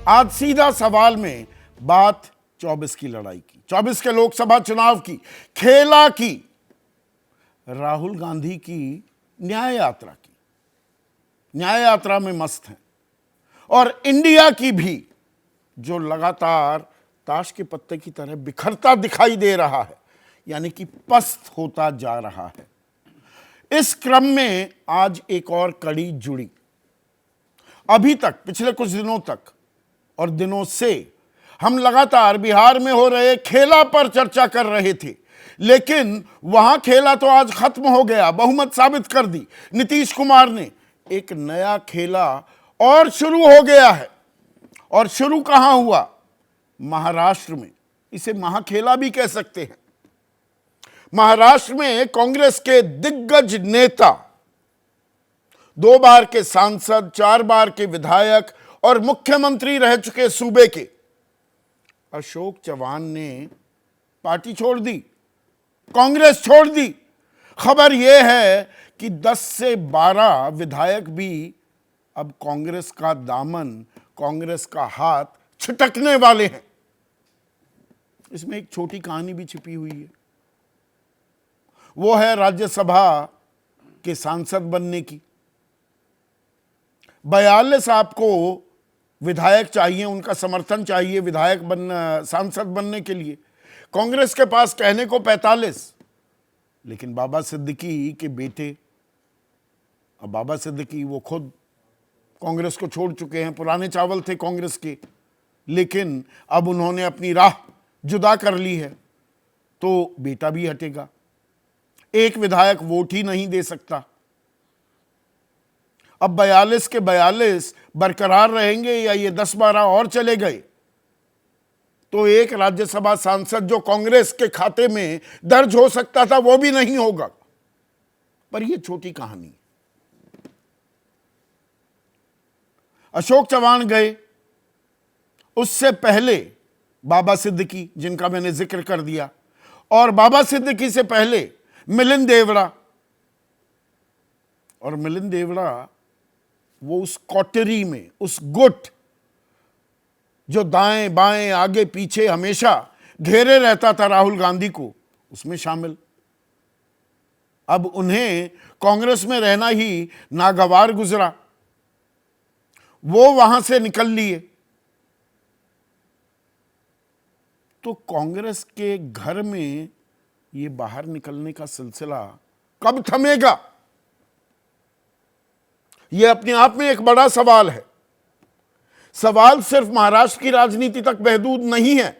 आज सीधा सवाल में बात 24 की लड़ाई की, 24 के लोकसभा चुनाव की, खेला की, राहुल गांधी की न्याय यात्रा की। न्याय यात्रा में मस्त हैं और इंडिया की भी, जो लगातार ताश के पत्ते की तरह बिखरता दिखाई दे रहा है, यानी कि पस्त होता जा रहा है। इस क्रम में आज एक और कड़ी जुड़ी। अभी तक पिछले कुछ दिनों तक और दिनों से हम लगातार बिहार में हो रहे खेला पर चर्चा कर रहे थे, लेकिन वहां खेला तो आज खत्म हो गया, बहुमत साबित कर दी नीतीश कुमार ने। एक नया खेला और शुरू हो गया है। और शुरू कहां हुआ? महाराष्ट्र में। इसे महाखेला भी कह सकते हैं। महाराष्ट्र में कांग्रेस के दिग्गज नेता, 2 बार के सांसद, 4 बार के विधायक और मुख्यमंत्री रह चुके सूबे के अशोक चव्हाण ने पार्टी छोड़ दी, कांग्रेस छोड़ दी। खबर यह है कि 10 से 12 विधायक भी अब कांग्रेस का दामन, कांग्रेस का हाथ छिटकने वाले हैं। इसमें एक छोटी कहानी भी छिपी हुई है। वो है राज्यसभा के सांसद बनने की। 42 आपको विधायक चाहिए, उनका समर्थन चाहिए विधायक सांसद बनने के लिए। कांग्रेस के पास कहने को 45, लेकिन बाबा सिद्दीकी के बेटे, अब बाबा सिद्दीकी वो खुद कांग्रेस को छोड़ चुके हैं, पुराने चावल थे कांग्रेस के, लेकिन अब उन्होंने अपनी राह जुदा कर ली है, तो बेटा भी हटेगा। एक विधायक वोट ही नहीं दे सकता। अब 42 के 42 बरकरार रहेंगे या ये 10-12 और चले गए तो एक राज्यसभा सांसद जो कांग्रेस के खाते में दर्ज हो सकता था वो भी नहीं होगा। पर यह छोटी कहानी। अशोक चव्हाण गए, उससे पहले बाबा सिद्दीकी, जिनका मैंने जिक्र कर दिया, और बाबा सिद्दीकी से पहले मिलिंद देवड़ा। और मिलिंद देवड़ा वो उस कॉटरी में, उस गुट जो दाएं बाएं आगे पीछे हमेशा घेरे रहता था राहुल गांधी को, उसमें शामिल। अब उन्हें कांग्रेस में रहना ही नागवार गुजरा, वो वहां से निकल लिए। तो कांग्रेस के घर में ये बाहर निकलने का सिलसिला कब थमेगा? यह अपने आप में एक बड़ा सवाल है। सवाल सिर्फ महाराष्ट्र की राजनीति तक महदूद नहीं है।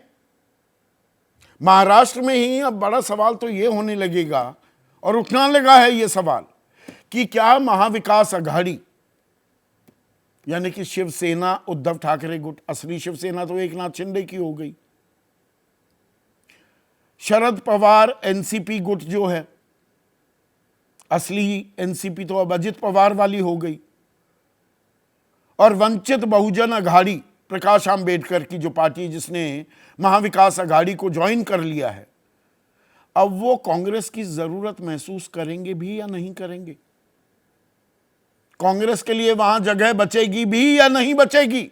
महाराष्ट्र में ही अब बड़ा सवाल तो यह होने लगेगा और उठने लगा है यह सवाल कि क्या महाविकास अघाड़ी, यानी कि शिवसेना उद्धव ठाकरे गुट, असली शिवसेना तो एकनाथ शिंदे की हो गई, शरद पवार एनसीपी गुट जो है, असली एनसीपी तो अब अजित पवार वाली हो गई, और वंचित बहुजन अघाड़ी, प्रकाश आंबेडकर की जो पार्टी जिसने महाविकास अघाड़ी को ज्वाइन कर लिया है, अब वो कांग्रेस की जरूरत महसूस करेंगे भी या नहीं करेंगे? कांग्रेस के लिए वहां जगह बचेगी भी या नहीं बचेगी?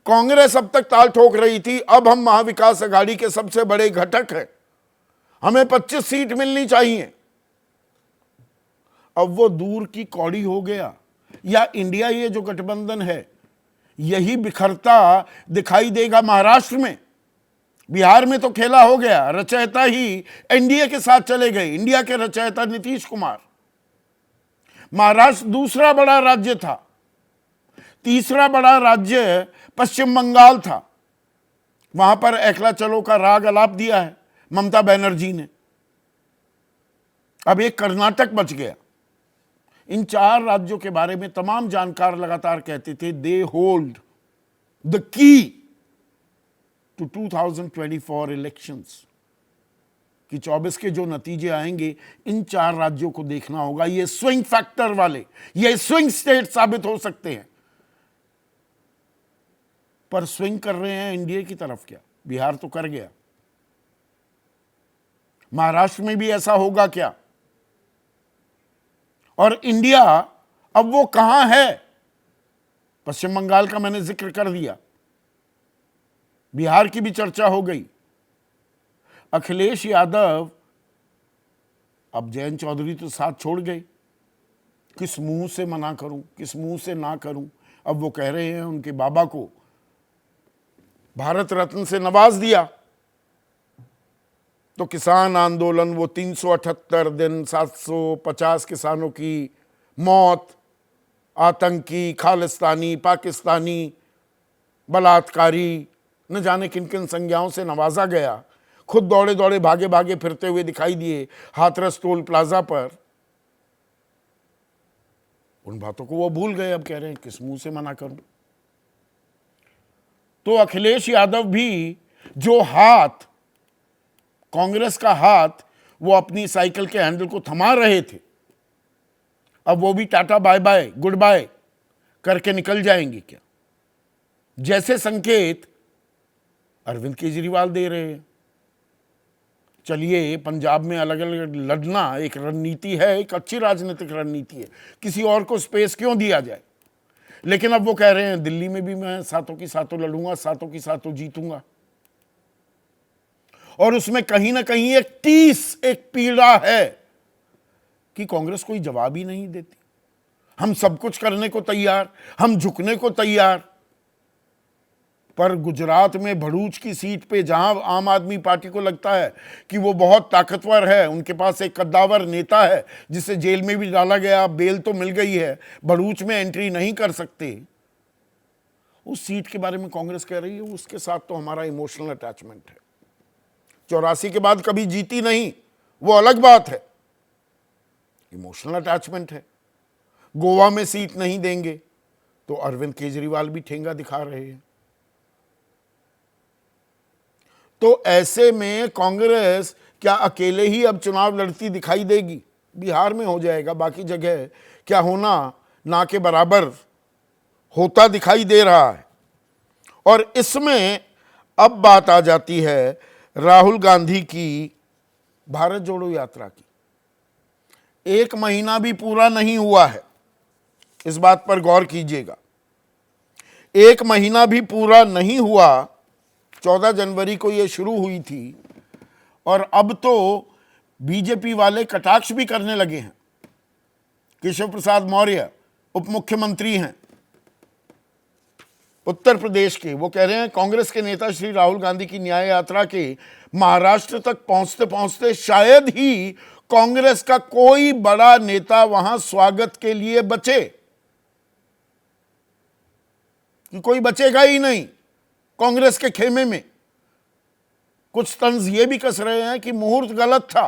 कांग्रेस अब तक ताल ठोक रही थी, अब हम महाविकास अघाड़ी के सबसे बड़े घटक हैं, हमें 25 सीट मिलनी चाहिए। अब वो दूर की कौड़ी हो गया, या इंडिया ये जो गठबंधन है यही बिखरता दिखाई देगा महाराष्ट्र में? बिहार में तो खेला हो गया, रचयिता ही एनडीए के साथ चले गए, इंडिया के रचयिता नीतीश कुमार। महाराष्ट्र दूसरा बड़ा राज्य था, तीसरा बड़ा राज्य पश्चिम बंगाल था, वहां पर एकला चलो का राग अलाप दिया है ममता बनर्जी ने। अब एक कर्नाटक बच गया। इन 4 राज्यों के बारे में तमाम जानकार लगातार कहते थे they hold the key to 2024 elections, कि 24 के जो नतीजे आएंगे इन 4 राज्यों को देखना होगा। ये स्विंग फैक्टर वाले, ये स्विंग स्टेट साबित हो सकते हैं। पर स्विंग कर रहे हैं इंडिया की तरफ क्या? बिहार तो कर गया, महाराष्ट्र में भी ऐसा होगा क्या? और इंडिया अब वो कहां है पश्चिम बंगाल का मैंने जिक्र कर दिया, बिहार की भी चर्चा हो गई। अखिलेश यादव, अब जयंत चौधरी तो साथ छोड़ गए, किस मुंह से मना करूं, किस मुंह से ना करूं। अब वो कह रहे हैं उनके बाबा को भारत रत्न से नवाज दिया, तो किसान आंदोलन, वो 378 दिन, 750 किसानों की मौत, आतंकी, खालिस्तानी, पाकिस्तानी, बलात्कारी, न जाने किन किन संज्ञाओं से नवाजा गया। खुद दौड़े दौड़े भागे भागे फिरते हुए दिखाई दिए हाथरस टोल प्लाजा पर। उन बातों को वो भूल गए, अब कह रहे हैं किस मुंह से मना करूं। तो अखिलेश यादव भी जो हाथ, कांग्रेस का हाथ, वो अपनी साइकिल के हैंडल को थमा रहे थे, अब वो भी tata bye bye, goodbye करके निकल जाएंगे क्या? जैसे संकेत अरविंद केजरीवाल दे रहे हैं। चलिए, पंजाब में अलग अलग लड़ना एक रणनीति है, एक अच्छी राजनीतिक रणनीति है, किसी और को स्पेस क्यों दिया जाए। लेकिन अब वो कह रहे हैं दिल्ली में भी मैं सातों की सातों लड़ूंगा, सातों की सातों जीतूंगा। और उसमें कहीं ना कहीं एक टीस, एक पीड़ा है कि कांग्रेस कोई जवाब ही नहीं देती। हम सब कुछ करने को तैयार, हम झुकने को तैयार, पर गुजरात में भरूच की सीट पे जहां आम आदमी पार्टी को लगता है कि वो बहुत ताकतवर है, उनके पास एक कद्दावर नेता है जिसे जेल में भी डाला गया, बेल तो मिल गई है, भरूच में एंट्री नहीं कर सकते, उस सीट के बारे में कांग्रेस कह रही है उसके साथ तो हमारा इमोशनल अटैचमेंट है। 84 के बाद कभी जीती नहीं, वो अलग बात है, इमोशनल अटैचमेंट है। गोवा में सीट नहीं देंगे तो अरविंद केजरीवाल भी ठेंगा दिखा रहे हैं। तो ऐसे में कांग्रेस क्या अकेले ही अब चुनाव लड़ती दिखाई देगी? बिहार में हो जाएगा, बाकी जगह क्या होना ना के बराबर होता दिखाई दे रहा है। और इसमें अब बात आ जाती है राहुल गांधी की भारत जोड़ो यात्रा की। 1 महीना भी पूरा नहीं हुआ है, इस बात पर गौर कीजिएगा। 1 महीना भी पूरा नहीं हुआ, 14 जनवरी को यह शुरू हुई थी, और अब तो बीजेपी वाले कटाक्ष भी करने लगे हैं। केशव प्रसाद मौर्य उप मुख्यमंत्री हैं उत्तर प्रदेश के, वो कह रहे हैं कांग्रेस के नेता श्री राहुल गांधी की न्याय यात्रा के महाराष्ट्र तक पहुंचते पहुंचते शायद ही कांग्रेस का कोई बड़ा नेता वहां स्वागत के लिए बचे, कि कोई बचेगा ही नहीं कांग्रेस के खेमे में। कुछ तंज ये भी कस रहे हैं कि मुहूर्त गलत था,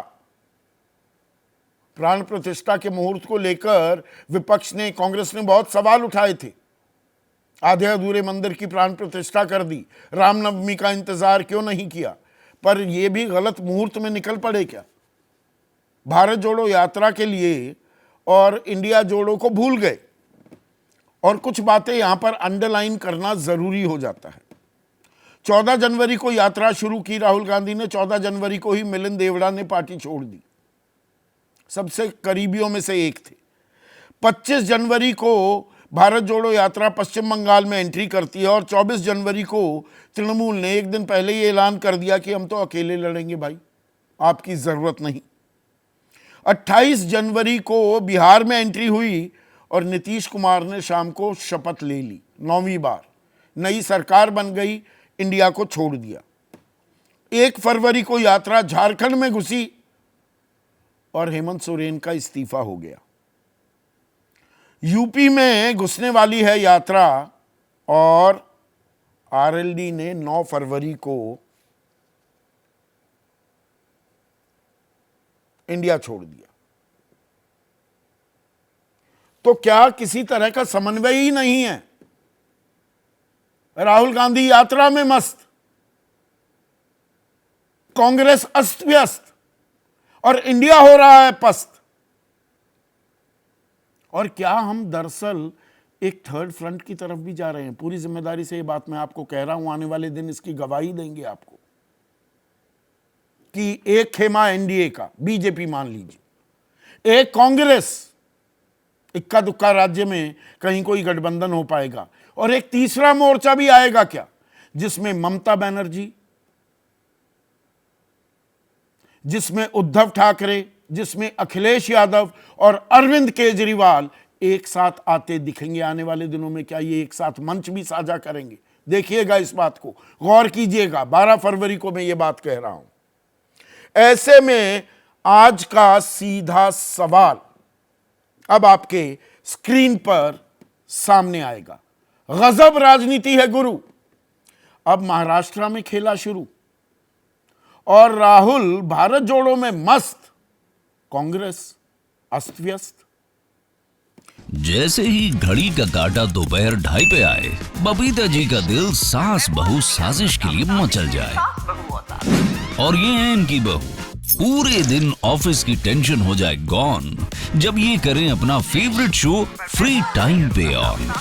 प्राण प्रतिष्ठा के मुहूर्त को लेकर विपक्ष ने, कांग्रेस ने बहुत सवाल उठाए थे। आधे अधूरे मंदिर की प्राण प्रतिष्ठा कर दी, रामनवमी का इंतजार क्यों नहीं किया, पर यह भी गलत मुहूर्त में निकल पड़े क्या? भारत जोड़ो यात्रा के लिए और इंडिया जोड़ो को भूल गए, और कुछ बातें यहां पर अंडरलाइन करना जरूरी हो जाता है। 14 जनवरी को यात्रा शुरू की राहुल गांधी ने, 14 जनवरी को ही मिलिंद देवड़ा ने पार्टी छोड़ दी, सबसे करीबियों में से एक थे। 25 जनवरी को भारत जोड़ो यात्रा पश्चिम बंगाल में एंट्री करती है, और 24 जनवरी को तृणमूल ने एक दिन पहले ही ऐलान कर दिया कि हम तो अकेले लड़ेंगे भाई, आपकी जरूरत नहीं। 28 जनवरी को बिहार में एंट्री हुई और नीतीश कुमार ने शाम को शपथ ले ली, 9वीं बार, नई सरकार बन गई, इंडिया को छोड़ दिया। 1 फरवरी को यात्रा झारखंड में घुसी और हेमंत सोरेन का इस्तीफा हो गया। यूपी में घुसने वाली है यात्रा, और आरएलडी ने 9 फरवरी को इंडिया छोड़ दिया। तो क्या किसी तरह का समन्वय ही नहीं है? राहुल गांधी यात्रा में मस्त, कांग्रेस अस्त व्यस्त, और इंडिया हो रहा है पस्त। और क्या हम दरअसल एक थर्ड फ्रंट की तरफ भी जा रहे हैं? पूरी जिम्मेदारी से ये बात मैं आपको कह रहा हूं, आने वाले दिन इसकी गवाही देंगे आपको, कि एक खेमा एनडीए का, बीजेपी मान लीजिए, एक कांग्रेस, इक्का दुक्का राज्य में कहीं कोई गठबंधन हो पाएगा, और एक तीसरा मोर्चा भी आएगा क्या, जिसमें ममता बनर्जी, जिसमें उद्धव ठाकरे, जिसमें अखिलेश यादव और अरविंद केजरीवाल एक साथ आते दिखेंगे आने वाले दिनों में। क्या ये एक साथ मंच भी साझा करेंगे? देखिएगा, इस बात को गौर कीजिएगा। 12 फरवरी को मैं ये बात कह रहा हूं। ऐसे में आज का सीधा सवाल अब आपके स्क्रीन पर सामने आएगा। गजब राजनीति है गुरु। अब महाराष्ट्र में खेला शुरू और राहुल भारत जोड़ो में मस्त, कांग्रेस अस्त व्यस्त। जैसे ही घड़ी का काटा दोपहर 2:30 पे आए, बबीता जी का दिल सास बहू साजिश के लिए मचल जाए। और ये है इनकी बहू, पूरे दिन ऑफिस की टेंशन हो जाए गॉन जब ये करें अपना फेवरेट शो फ्री टाइम पे ऑन।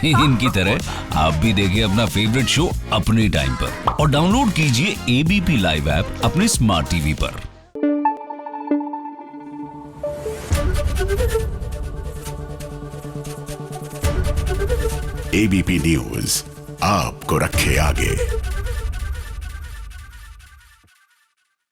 इनकी तरह आप भी देखिए अपना फेवरेट शो अपने टाइम पर और डाउनलोड कीजिए एबीपी लाइव ऐप अपने स्मार्ट टीवी पर। एबीपी न्यूज आपको रखे आगे।